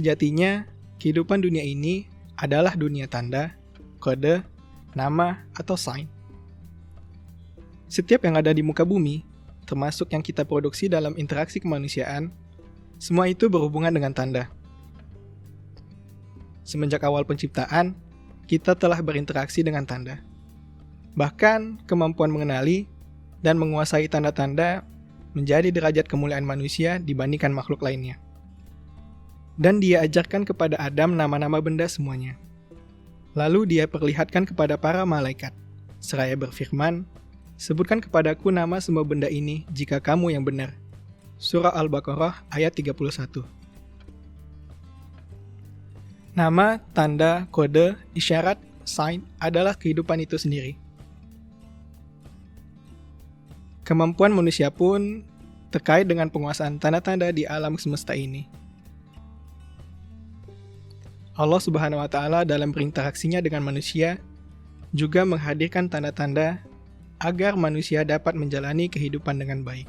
Sejatinya, kehidupan dunia ini adalah dunia tanda, kode, nama, atau sign. Setiap yang ada di muka bumi, termasuk yang kita produksi dalam interaksi kemanusiaan, semua itu berhubungan dengan tanda. Semenjak awal penciptaan, kita telah berinteraksi dengan tanda. Bahkan, kemampuan mengenali dan menguasai tanda-tanda menjadi derajat kemuliaan manusia dibandingkan makhluk lainnya. Dan dia ajarkan kepada Adam nama-nama benda semuanya. Lalu dia perlihatkan kepada para malaikat, seraya berfirman, "Sebutkan kepadaku nama semua benda ini jika kamu yang benar." Surah Al-Baqarah ayat 31. Nama, tanda, kode, isyarat, sign adalah kehidupan itu sendiri. Kemampuan manusia pun terkait dengan penguasaan tanda-tanda di alam semesta ini. Allah Subhanahu wa Ta'ala dalam berinteraksinya dengan manusia juga menghadirkan tanda-tanda agar manusia dapat menjalani kehidupan dengan baik.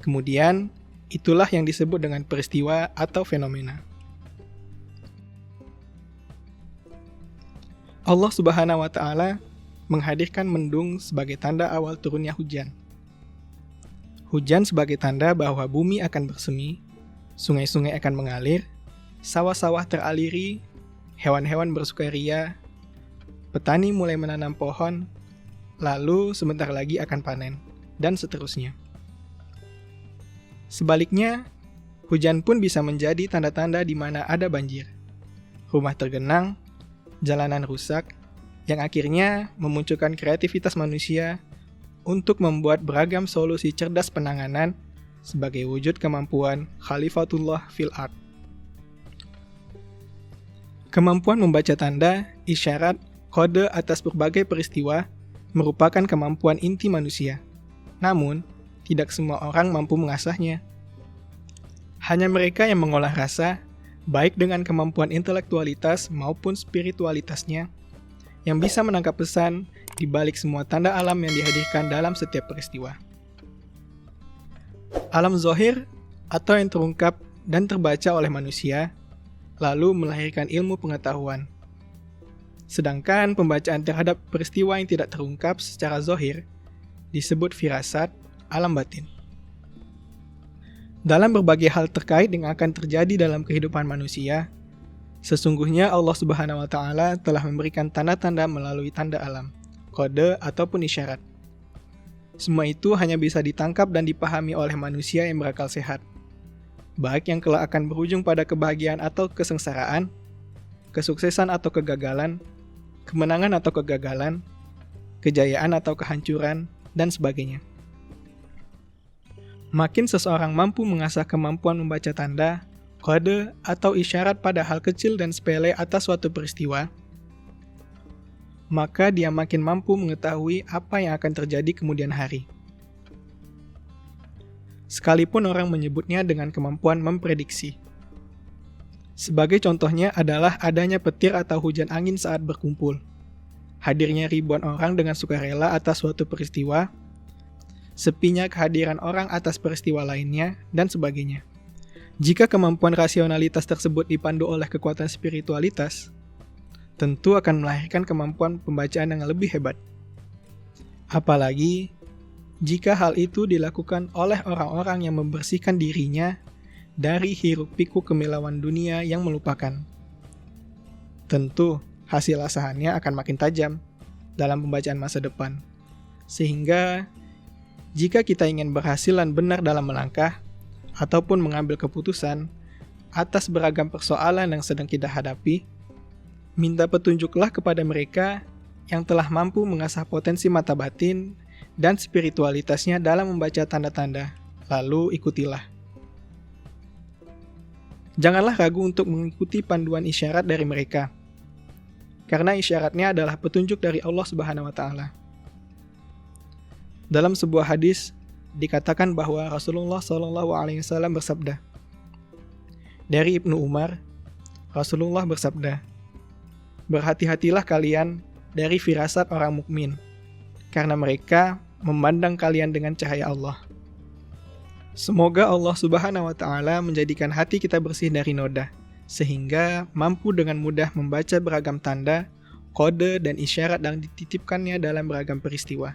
Kemudian, itulah yang disebut dengan peristiwa atau fenomena. Allah Subhanahu wa Ta'ala menghadirkan mendung sebagai tanda awal turunnya hujan. Hujan sebagai tanda bahwa bumi akan bersemi, sungai-sungai akan mengalir, sawah-sawah teraliri, hewan-hewan bersukaria, petani mulai menanam pohon, lalu sebentar lagi akan panen, dan seterusnya. Sebaliknya, hujan pun bisa menjadi tanda-tanda di mana ada banjir, rumah tergenang, jalanan rusak, yang akhirnya memunculkan kreativitas manusia untuk membuat beragam solusi cerdas penanganan sebagai wujud kemampuan Khalifatullah fil ard. Kemampuan membaca tanda, isyarat, kode atas berbagai peristiwa merupakan kemampuan inti manusia. Namun, tidak semua orang mampu mengasahnya. Hanya mereka yang mengolah rasa, baik dengan kemampuan intelektualitas maupun spiritualitasnya, yang bisa menangkap pesan di balik semua tanda alam yang dihadirkan dalam setiap peristiwa. Alam zahir atau yang terungkap dan terbaca oleh manusia, lalu melahirkan ilmu pengetahuan. Sedangkan pembacaan terhadap peristiwa yang tidak terungkap secara zahir disebut firasat, alam batin. Dalam berbagai hal terkait yang akan terjadi dalam kehidupan manusia, sesungguhnya Allah Subhanahu wa Ta'ala telah memberikan tanda-tanda melalui tanda alam, kode ataupun isyarat. Semua itu hanya bisa ditangkap dan dipahami oleh manusia yang berakal sehat, baik yang kelak akan berujung pada kebahagiaan atau kesengsaraan, kesuksesan atau kegagalan, kemenangan atau kegagalan, kejayaan atau kehancuran, dan sebagainya. Makin seseorang mampu mengasah kemampuan membaca tanda, kode, atau isyarat pada hal kecil dan sepele atas suatu peristiwa, maka dia makin mampu mengetahui apa yang akan terjadi kemudian hari. Sekalipun orang menyebutnya dengan kemampuan memprediksi. Sebagai contohnya adalah adanya petir atau hujan angin saat berkumpul, hadirnya ribuan orang dengan sukarela atas suatu peristiwa, sepinya kehadiran orang atas peristiwa lainnya, dan sebagainya. Jika kemampuan rasionalitas tersebut dipandu oleh kekuatan spiritualitas, tentu akan melahirkan kemampuan pembacaan yang lebih hebat. Apalagi jika hal itu dilakukan oleh orang-orang yang membersihkan dirinya dari hiruk-pikuk kemilauan dunia yang melupakan. Tentu, hasil asahannya akan makin tajam dalam pembacaan masa depan. Sehingga, jika kita ingin berhasil dan benar dalam melangkah, ataupun mengambil keputusan atas beragam persoalan yang sedang kita hadapi, minta petunjuklah kepada mereka yang telah mampu mengasah potensi mata batin dan spiritualitasnya dalam membaca tanda-tanda, lalu ikutilah. Janganlah ragu untuk mengikuti panduan isyarat dari mereka, karena isyaratnya adalah petunjuk dari Allah Subhanahu wa Ta'ala. Dalam sebuah hadis dikatakan bahwa Rasulullah SAW bersabda, dari Ibnu Umar, Rasulullah bersabda, "Berhati-hatilah kalian dari firasat orang mukmin, karena mereka memandang kalian dengan cahaya Allah." Semoga Allah Subhanahu wa Ta'ala menjadikan hati kita bersih dari noda, sehingga mampu dengan mudah membaca beragam tanda, kode, dan isyarat yang dititipkannya dalam beragam peristiwa.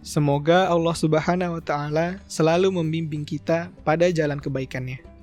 Semoga Allah Subhanahu wa Ta'ala selalu membimbing kita pada jalan kebaikannya.